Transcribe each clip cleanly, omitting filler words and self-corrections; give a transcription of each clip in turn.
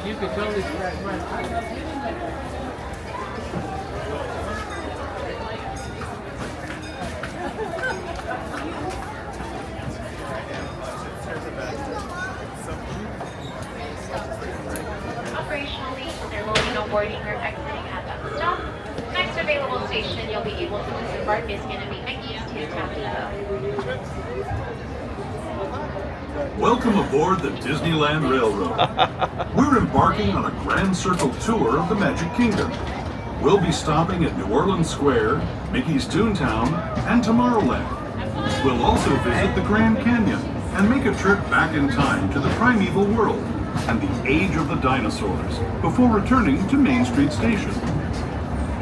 You could totally scratch my Operationally, there will be no boarding or exiting at that stop. Next available station you'll be able to disembark is going to be Mickey's Toontown Depot. Welcome aboard the Disneyland Railroad. We're embarking on a grand circle tour of the Magic Kingdom. We'll be stopping at New Orleans Square, Mickey's Toontown, and Tomorrowland. We'll also visit the Grand Canyon and make a trip back in time to the primeval world and the age of the dinosaurs before returning to Main Street Station.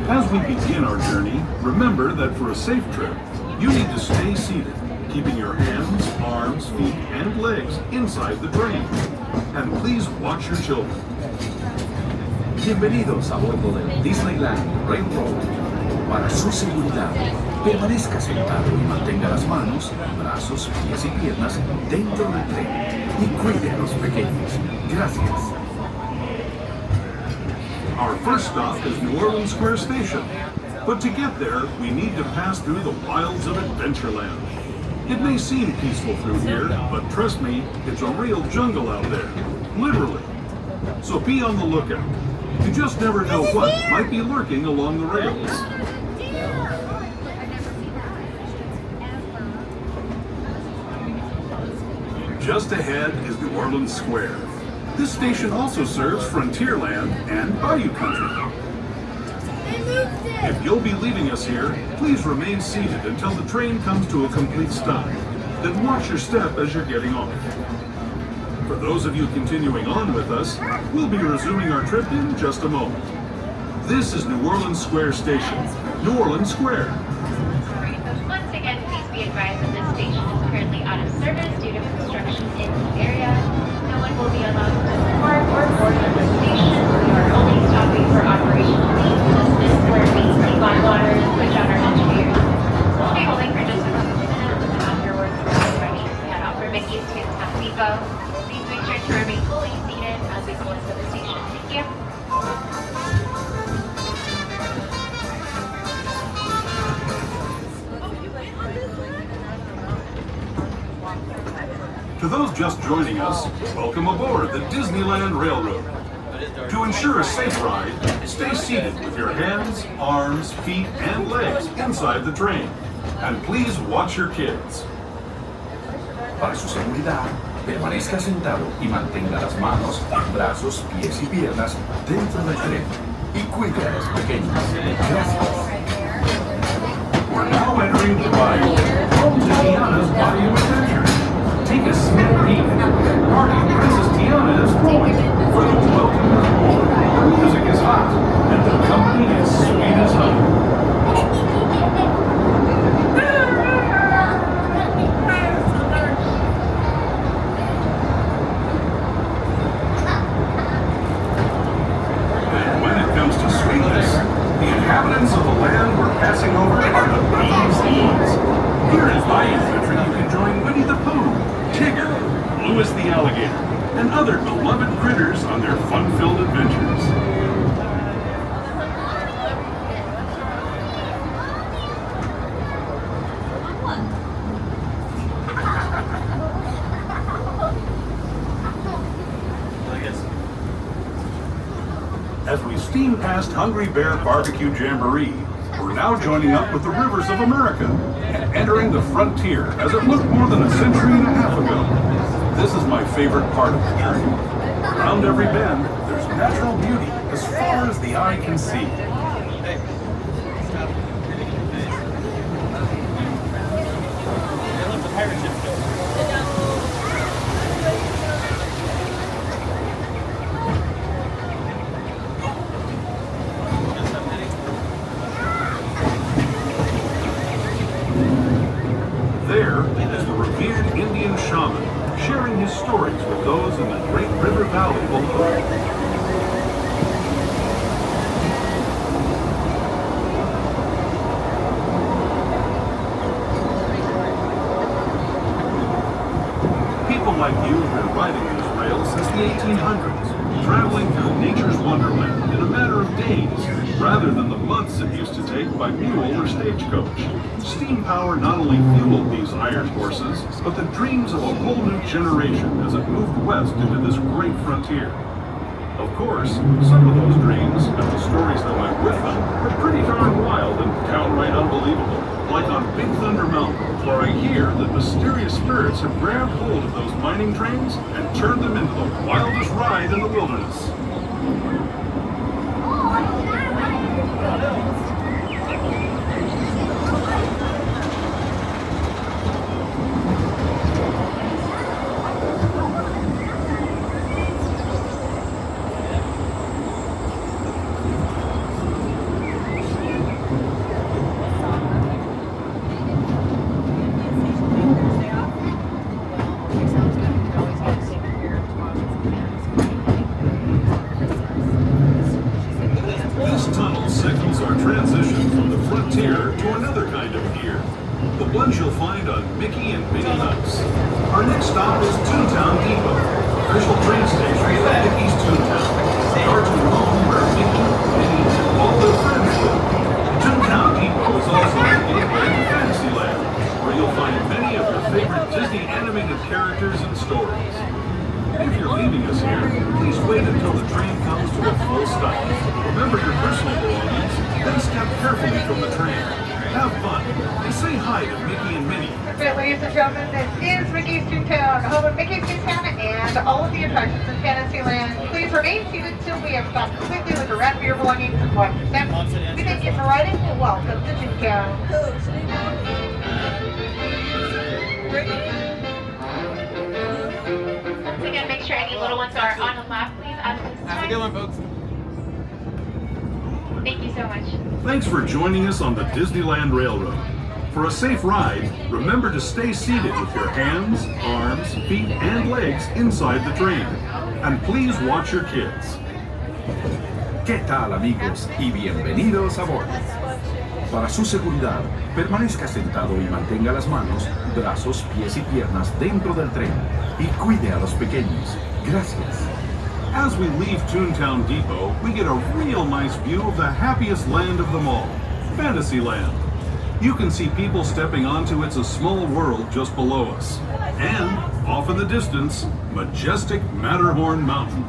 As we begin our journey, remember that for a safe trip, you need to stay seated, keeping your hands, arms, feet, and legs inside the train. And please watch your children. Bienvenidos a bordo del Disneyland Railroad. Para su seguridad, permanezca sentado y mantenga las manos, brazos, pies y piernas dentro del tren y cuide a los pequeños. Gracias. Our first stop is New Orleans Square Station. But to get there, we need to pass through the wilds of Adventureland. It may seem peaceful through here, but trust me, it's a real jungle out there. Literally. So be on the lookout. You just never know what might be lurking along the rails. Just ahead is New Orleans Square. This station also serves Frontierland and Bayou Country. If you'll be leaving us here, please remain seated until the train comes to a complete stop. Then watch your step as you're getting off. For those of you continuing on with us, we'll be resuming our trip in just a moment. This is New Orleans Square Station, New Orleans Square. Once again, please be advised that this station is currently out of service due to construction in the area. No one will be allowed to disembark or board at the station. We are only stopping for operational needs. This is where we clean my water and switch out our engineers. We'll be holding for just a couple of minutes, and afterwards we'll be ready to head out for Mickey's Toontown Depot. Please make sure to remain fully seated as we go into the station. Thank you. To those just joining us, welcome aboard the Disneyland Railroad. To ensure a safe ride, stay seated with your hands, arms, feet, and legs inside the train. And please watch your kids. Para su seguridad, permanezca sentado y mantenga las manos, brazos, pies y piernas dentro del tren y cuide a los pequeños. Gracias. We're now entering the Bayou, home to Tiana's Bayou Adventure. Take a sneak peek into the party Princess Tiana is throwing, for the welcome is warm, the music is hot, and the company is sweet as honey. And when it comes to sweetness, the inhabitants of the land we're passing over are the bees knees. Here in Bayou Country, you can join Winnie the Pooh, Tigger, Louis the Alligator, and other beloved critters on their fun-filled adventures. As we steam past Hungry Bear Barbecue Jamboree, We're now joining up with the rivers of America and entering the frontier as it looked more than a century and a half ago. This is my favorite part of the journey. Around every bend, there's natural beauty as far as the eye can see. There is the revered Indian shaman sharing his stories with those in the great river valley below. People like you have been riding these rails since the 1800s, traveling through nature's wonderland in a matter of days, rather than the months it used to take by mule or stagecoach. Steam power not only fueled these iron horses, but the dreams of a whole new generation as it moved west into this great frontier. Of course, some of those dreams, and the stories that went with them, were pretty darn wild and downright unbelievable. Like on Big Thunder Mountain, where I hear that mysterious spirits have grabbed hold of those mining trains and turned them into the wildest ride in the wilderness. Thanks for joining us on the Disneyland Railroad. For a safe ride, remember to stay seated with your hands, arms, feet, and legs inside the train. And please watch your kids. ¿Qué tal, amigos? Y bienvenidos a bordo. Para su seguridad, permanezca sentado y mantenga las manos, brazos, pies y piernas dentro del tren. Y cuide a los pequeños. Gracias. As we leave Toontown Depot, we get a real nice view of the happiest land of them all, Fantasyland. You can see people stepping onto It's a Small World just below us. And, off in the distance, majestic Matterhorn Mountain.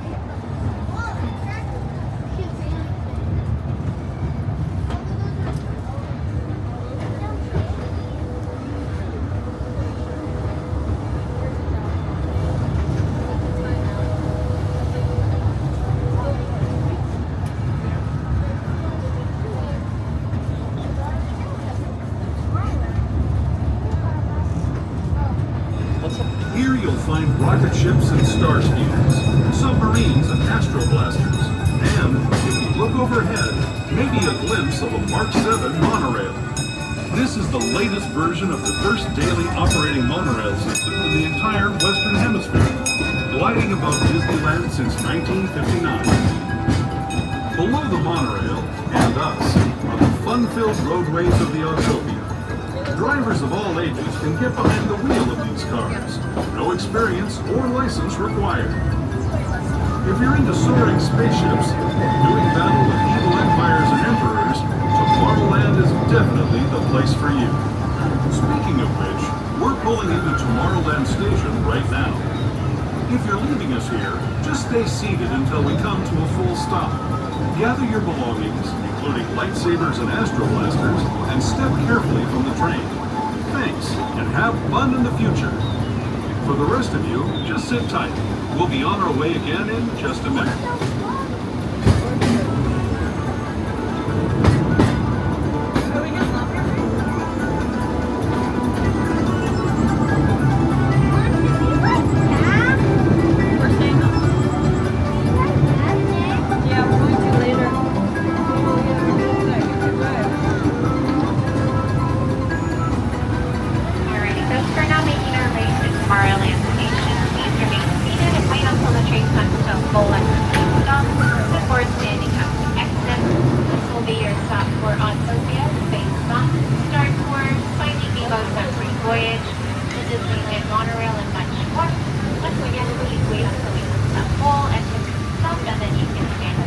Here you'll find rocket ships and star steamers, submarines and astroblasters, and, if you look overhead, maybe a glimpse of a Mark 7 monorail. This is the latest version of the first daily operating monorail system in the entire Western Hemisphere, gliding above Disneyland since 1959. Below the monorail, and us, are the fun-filled roadways of the Autopia. Drivers of all ages can get behind the wheel of these cars. No experience or license required. If you're into soaring spaceships, doing battle with evil empires and emperors, Tomorrowland is definitely the place for you. Speaking of which, we're pulling into Tomorrowland Station right now. If you're leaving us tours here, just stay seated until we come to a full stop. Gather your belongings, including lightsabers and astro blasters, and step carefully from the train. Thanks, and have fun in the future. For the rest of you, just sit tight. We'll be on our way again in just a minute. Voyage, the Disneyland monorail, and much more. Once again, please wait until we move that pole and hit stop, and then you can stand up.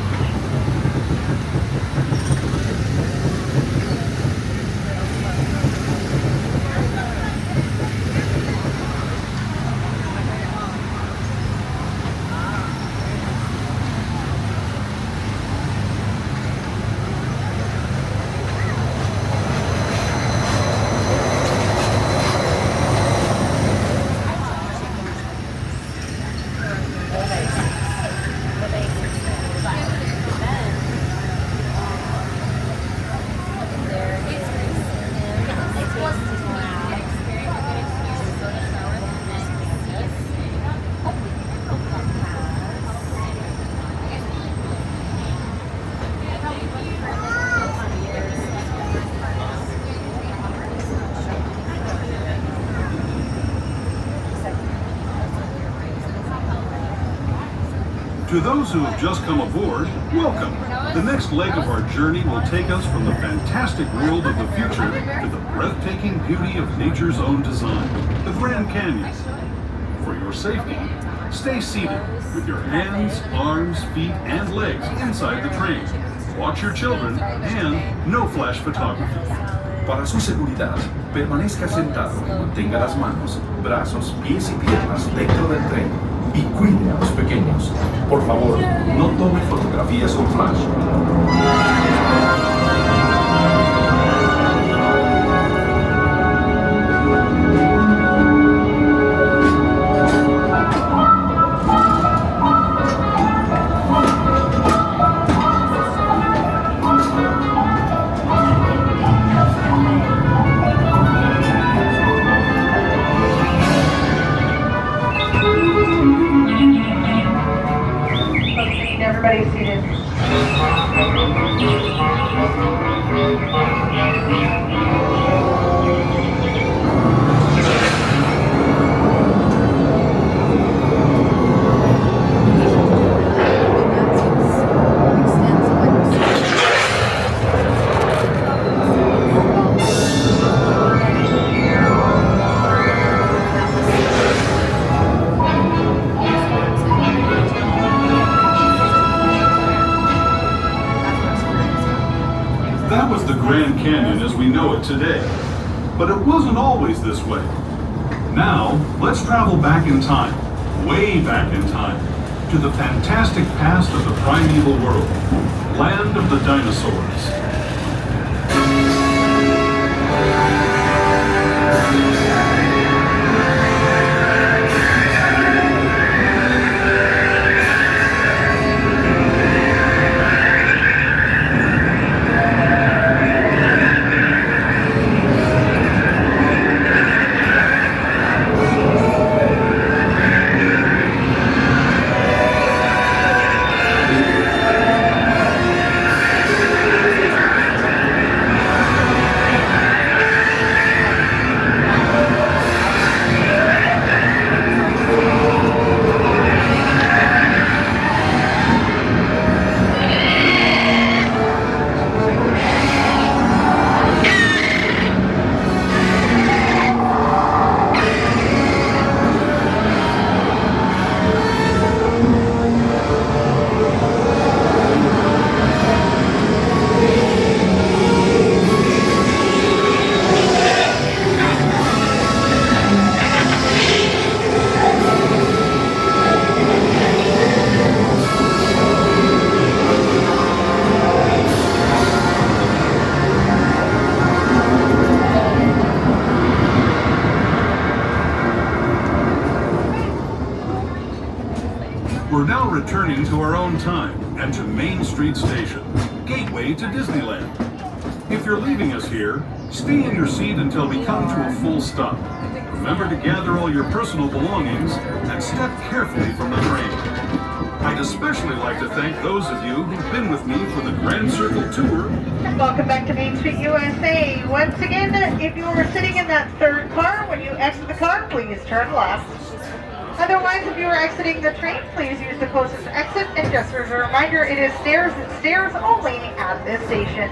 To those who have just come aboard, welcome. The next leg of our journey will take us from the fantastic world of the future to the breathtaking beauty of nature's own design, the Grand Canyon. For your safety, stay seated with your hands, arms, feet, and legs inside the train. Watch your children and no flash photography. Para su seguridad, permanezca sentado y mantenga las manos, brazos, pies y piernas dentro del tren y cuide a los pequeños. Por favor, no tome fotografías con flash. Everybody seated. That was the Grand Canyon as we know it today. But it wasn't always this way. Now, let's travel back in time, way back in time, to the fantastic past of the primeval world, land of the dinosaurs. returning to our own time and to Main Street Station, gateway to Disneyland. If you're leaving us here, stay in your seat until we come to a full stop. Remember to gather all your personal belongings and step carefully from the train. I'd especially like to thank those of you who've been with me for the Grand Circle Tour. Welcome back to Main Street USA. Once again, if you were sitting in that third car, when you exit the car, please turn left. Otherwise, if you are exiting the train, please use the closest exit. And just as a reminder, it is stairs and stairs only at this station.